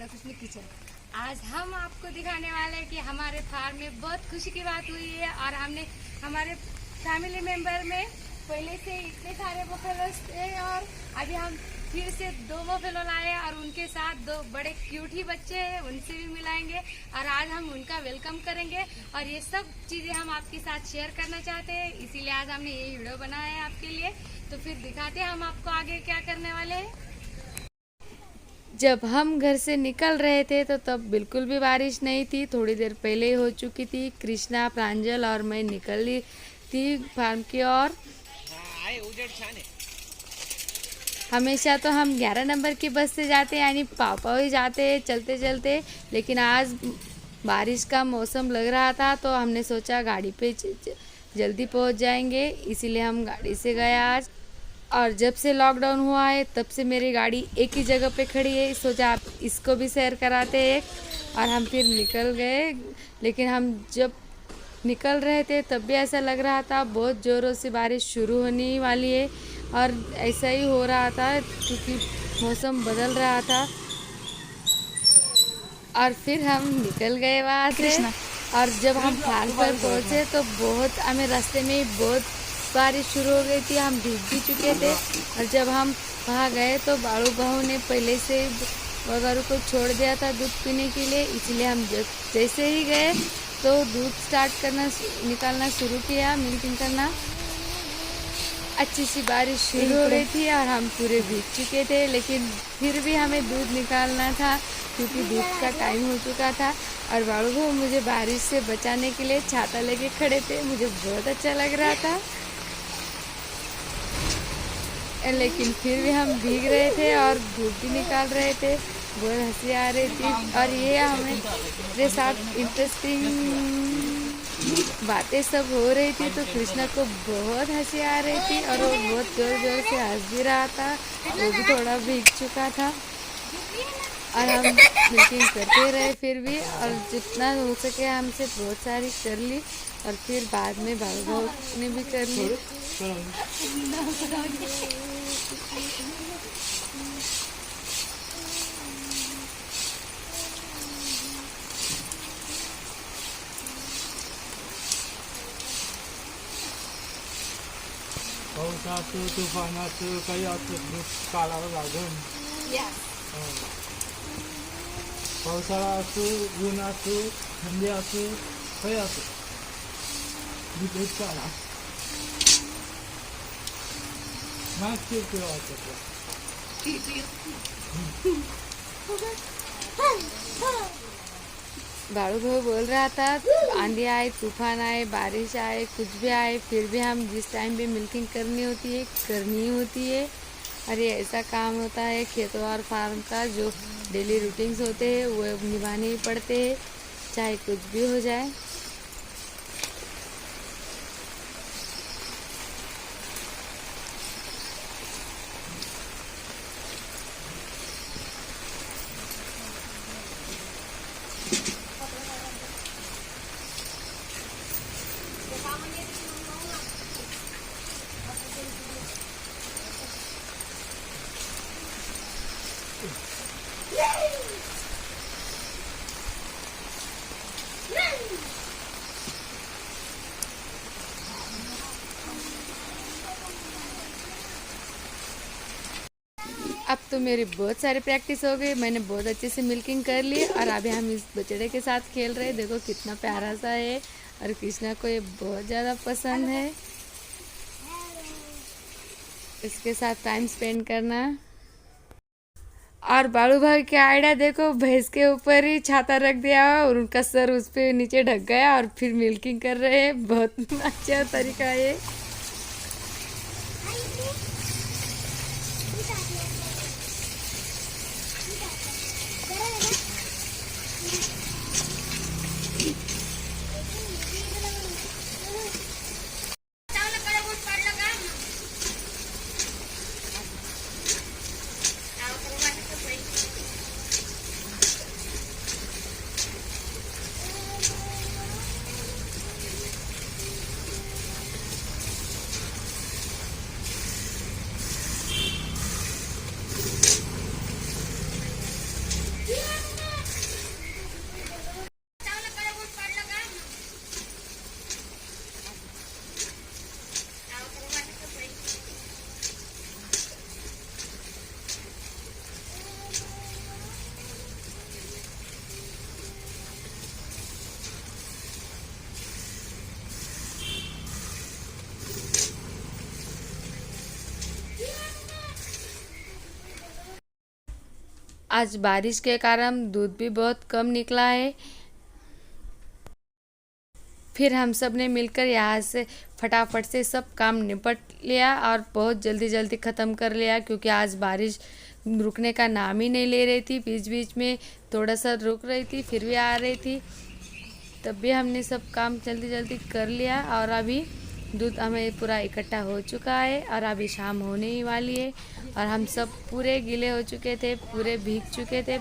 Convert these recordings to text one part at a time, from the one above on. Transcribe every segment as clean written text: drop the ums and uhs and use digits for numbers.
Radha Krishna kitchen. आज हम आपको दिखाने वाले हैं कि हमारे फार्म में बहुत खुशी की बात हुई है और हमने हमारे फैमिली मेंबर में पहले से इतने सारे बफेलोस थे और अभी हम फिर से 2 बफेलो लाए और उनके साथ 2 बड़े क्यूट ही बच्चे हैं, उनसे भी मिलाएंगे और आज हम उनका वेलकम करेंगे और ये सब चीज़ें हम आपके साथ शेयर करना चाहते हैं, इसीलिए आज हमने ये वीडियो बनाया है आपके लिए। तो फिर दिखाते हैं हम आपको आगे क्या करने वाले हैं। जब हम घर से निकल रहे थे तो तब बिल्कुल भी बारिश नहीं थी, थोड़ी देर पहले ही हो चुकी थी। कृष्णा, प्रांजल और मैं निकली थी फार्म की ओर। हमेशा तो हम 11 नंबर की बस से जाते यानी पापा ही जाते चलते चलते, लेकिन आज बारिश का मौसम लग रहा था तो हमने सोचा गाड़ी पे जल्दी पहुंच जाएंगे, इसीलिए हम गाड़ी से गए आज। और जब से लॉकडाउन हुआ है तब से मेरी गाड़ी एक ही जगह पे खड़ी है, सोचा आप इसको भी शेयर कराते एक। और हम फिर निकल गए, लेकिन हम जब निकल रहे थे तब भी ऐसा लग रहा था बहुत ज़ोरों से बारिश शुरू होने वाली है और ऐसा ही हो रहा था क्योंकि मौसम बदल रहा था। और फिर हम निकल गए वहाँ से और जब हम फार्म पर पहुँचे तो बहुत हमें रास्ते में ही बहुत बारिश शुरू हो गई थी, हम भीग भी चुके थे। और जब हम वहाँ गए तो बाड़ू बहू ने पहले से वगैरह को छोड़ दिया था दूध पीने के लिए, इसलिए हम जैसे ही गए तो दूध निकालना शुरू किया, मिल्किंग करना। अच्छी सी बारिश शुरू हो गई थी और हम पूरे भीग चुके थे, लेकिन फिर भी हमें दूध निकालना था क्योंकि दूध का टाइम हो चुका था। और बाड़ू बहू मुझे बारिश से बचाने के लिए छाता लेके खड़े थे, मुझे बहुत अच्छा लग रहा था, लेकिन फिर भी हम भीग रहे थे और दूध भी निकाल रहे थे। बहुत हंसी आ रही थी और ये हमें साथ इंटरेस्टिंग बातें सब हो रही थी तो कृष्णा को बहुत हंसी आ रही थी और वो बहुत जोर जोर से हंस भी रहा था, वो भी थोड़ा भीग चुका था। और हम मिल्किंग करते रहे फिर भी, और जितना हो सके हमसे बहुत सारी कर ली और फिर बाद में बाबू ने भी कर ली। पावसाचं, तुफानाचं, काही असं काढावं लागेल. पावसाळा असो, ऊन असो, थंडी असो, काही असो, दूध काढा. मागचे वाटत बाड़ू भाई बोल रहा था आंधी आए, तूफान आए, बारिश आए, कुछ भी आए, फिर भी हम जिस टाइम पे मिल्किंग करनी होती है करनी होती है। और ये ऐसा काम होता है खेतों और फार्म का, जो डेली रूटीन्स होते हैं वो निभाने ही पड़ते हैं चाहे कुछ भी हो जाए। अब तो मेरी बहुत सारी प्रैक्टिस हो गई, मैंने बहुत अच्छे से मिल्किंग कर ली और अभी हम इस बछड़े के साथ खेल रहे हैं। देखो कितना प्यारा सा है और कृष्णा को ये बहुत ज़्यादा पसंद है इसके साथ टाइम स्पेंड करना। और बाड़ू भाई की आइडिया देखो, भैंस के ऊपर ही छाता रख दिया और उनका सर उस पर नीचे ढक गया और फिर मिल्किंग कर रहे हैं। बहुत अच्छा तरीका है। आज बारिश के कारण दूध भी बहुत कम निकला है। फिर हम सब ने मिलकर यहाँ से फटाफट से सब काम निपट लिया और बहुत जल्दी जल्दी ख़त्म कर लिया, क्योंकि आज बारिश रुकने का नाम ही नहीं ले रही थी। बीच बीच में थोड़ा सा रुक रही थी, फिर भी आ रही थी, तब भी हमने सब काम जल्दी जल्दी कर लिया। और अभी दूध हमें पूरा इकट्ठा हो चुका है और अभी शाम होने ही वाली है। और हम सब पूरे गीले हो चुके थे, पूरे भीग चुके थे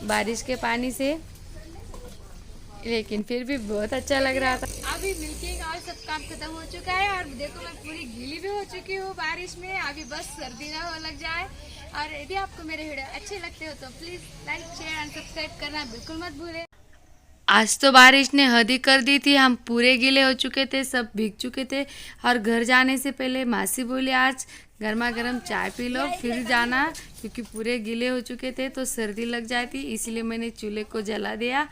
बारिश के पानी से, लेकिन फिर भी बहुत अच्छा लग रहा था। अभी मिल्किंग और सब काम खत्म हो चुका है और देखो मैं पूरी गीली भी हो चुकी हूँ बारिश में। अभी बस सर्दी ना हो लग जाए। और यदि आपको मेरे वीडियो अच्छे लगते हो तो please like share and subscribe करना बिल्कुल मत भूलें। आज तो बारिश ने हद ही कर दी थी, हम पूरे गीले हो चुके थे, सब भीग चुके थे। और घर जाने से पहले मासी बोली आज गर्मा गर्म चाय पी लो फिर जाना, क्योंकि पूरे गीले हो चुके थे तो सर्दी लग जाती, इसलिए मैंने चूल्हे को जला दिया।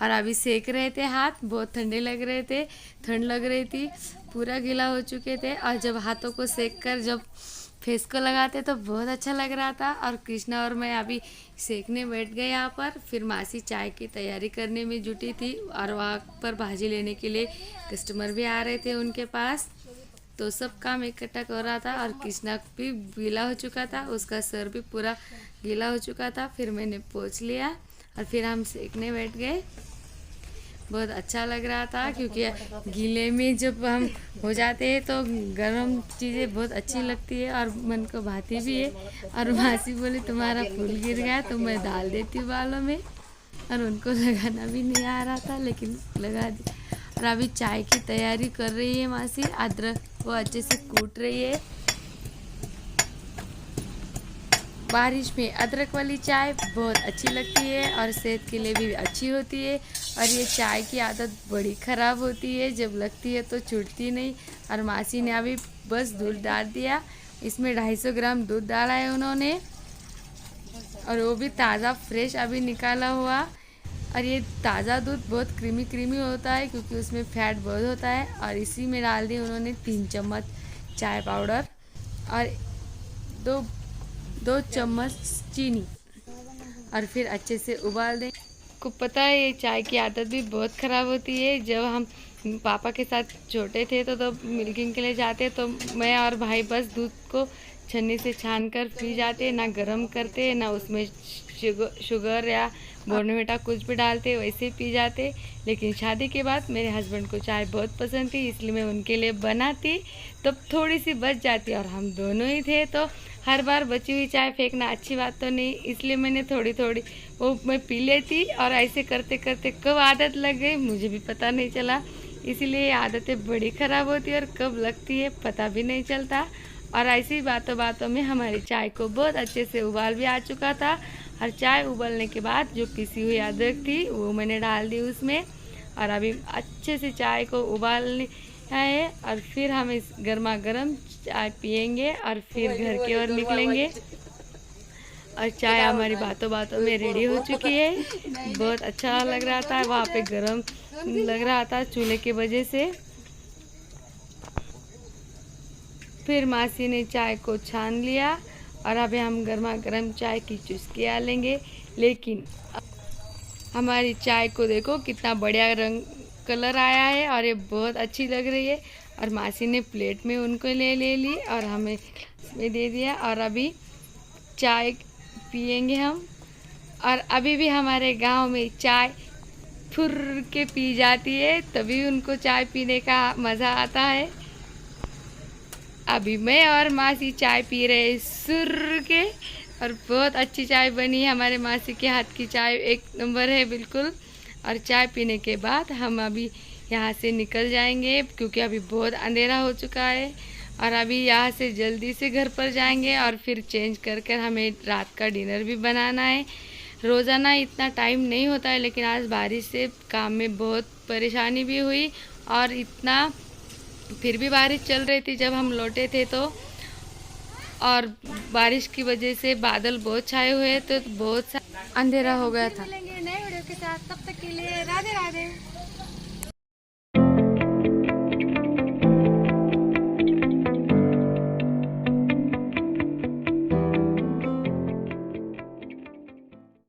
और अभी सेक रहे थे हाथ, बहुत ठंडे लग रहे थे, ठंड लग रही थी, पूरा गीला हो चुके थे। और जब हाथों को सेक कर जब फेस को लगाते तो बहुत अच्छा लग रहा था। और कृष्णा और मैं अभी सेकने बैठ गए यहाँ पर। फिर मासी चाय की तैयारी करने में जुटी थी और वहाँ पर भाजी लेने के लिए कस्टमर भी आ रहे थे उनके पास, तो सब काम इकट्ठा कर रहा था। और कृष्णा भी गीला हो चुका था, उसका सर भी पूरा गीला हो चुका था। फिर मैंने पोंछ लिया और फिर हम सेकने बैठ गए। बहुत अच्छा लग रहा था, क्योंकि गीले में जब हम हो जाते हैं तो गर्म चीज़ें बहुत अच्छी लगती है और मन को भाती भी है। और मासी बोली तुम्हारा फूल गिर गया तो मैं डाल देती हूँ बालों में, और उनको लगाना भी नहीं आ रहा था लेकिन लगा दिया। और अभी चाय की तैयारी कर रही है मासी, अदरक वो अच्छे से कूट रही है। बारिश में अदरक वाली चाय बहुत अच्छी लगती है और सेहत के लिए भी अच्छी होती है। और ये चाय की आदत बड़ी ख़राब होती है, जब लगती है तो छूटती नहीं। और मासी ने अभी बस दूध डाल दिया, इसमें 250 ग्राम दूध डाला है उन्होंने, और वो भी ताज़ा फ्रेश अभी निकाला हुआ। और ये ताज़ा दूध बहुत क्रीमी क्रीमी होता है, क्योंकि उसमें फैट बहुत होता है। और इसी में डाल दी उन्होंने 3 चम्मच चाय पाउडर और दो चम्मच चीनी, और फिर अच्छे से उबाल दें। को पता है ये चाय की आदत भी बहुत ख़राब होती है। जब हम पापा के साथ छोटे थे तो मिल्किंग के लिए जाते तो मैं और भाई बस दूध को छन्नी से छान कर पी जाते, ना गरम करते ना उसमें शुगर या बॉर्नविटा कुछ भी डालते, वैसे पी जाते। लेकिन शादी के बाद मेरे हस्बैंड को चाय बहुत पसंद थी, इसलिए मैं उनके लिए बनाती, तब थोड़ी सी बच जाती और हम दोनों ही थे, तो हर बार बची हुई चाय फेंकना अच्छी बात तो नहीं, इसलिए मैंने थोड़ी थोड़ी वो मैं पी लेती। और ऐसे करते करते कब आदत लग गई मुझे भी पता नहीं चला, इसीलिए आदतें बड़ी ख़राब होती है और कब लगती है पता भी नहीं चलता। और ऐसी बातों बातों में हमारी चाय को बहुत अच्छे से उबाल भी आ चुका था। और चाय उबलने के बाद जो पिसी हुई अदरक थी वो मैंने डाल दी उसमें, और अभी अच्छे से चाय को उबालने है। और फिर हम इस गर्मा गर्म चाय पियेंगे और फिर घर की ओर निकलेंगे। और चाय हमारी बातों बातों में रेडी हो चुकी है, बहुत अच्छा लग रहा था, वहाँ पे गरम लग रहा था चूल्हे की वजह से। फिर मासी ने चाय को छान लिया और अभी हम गर्मा गर्म चाय की चुस्कियाँ लेंगे। लेकिन हमारी चाय को देखो कितना बढ़िया रंग कलर आया है और ये बहुत अच्छी लग रही है। और मासी ने प्लेट में उनको ले ली और हमें में दे दिया, और अभी चाय पियेंगे हम। और अभी भी हमारे गांव में चाय फुर के पी जाती है, तभी उनको चाय पीने का मज़ा आता है। अभी मैं और मासी चाय पी रहे सुर के, और बहुत अच्छी चाय बनी है, हमारे मासी के हाथ की चाय एक नंबर है बिल्कुल। और चाय पीने के बाद हम अभी यहाँ से निकल जाएंगे, क्योंकि अभी बहुत अंधेरा हो चुका है। और अभी यहाँ से जल्दी से घर पर जाएंगे और फिर चेंज कर हमें रात का डिनर भी बनाना है। रोज़ाना इतना टाइम नहीं होता है, लेकिन आज बारिश से काम में बहुत परेशानी भी हुई, और इतना फिर भी बारिश चल रही थी जब हम लौटे थे तो। और बारिश की वजह से बादल बहुत छाए हुए तो बहुत अंधेरा हो गया था। मिलेंगे नए वीडियो के साथ, तब तक के लिए राधे राधे।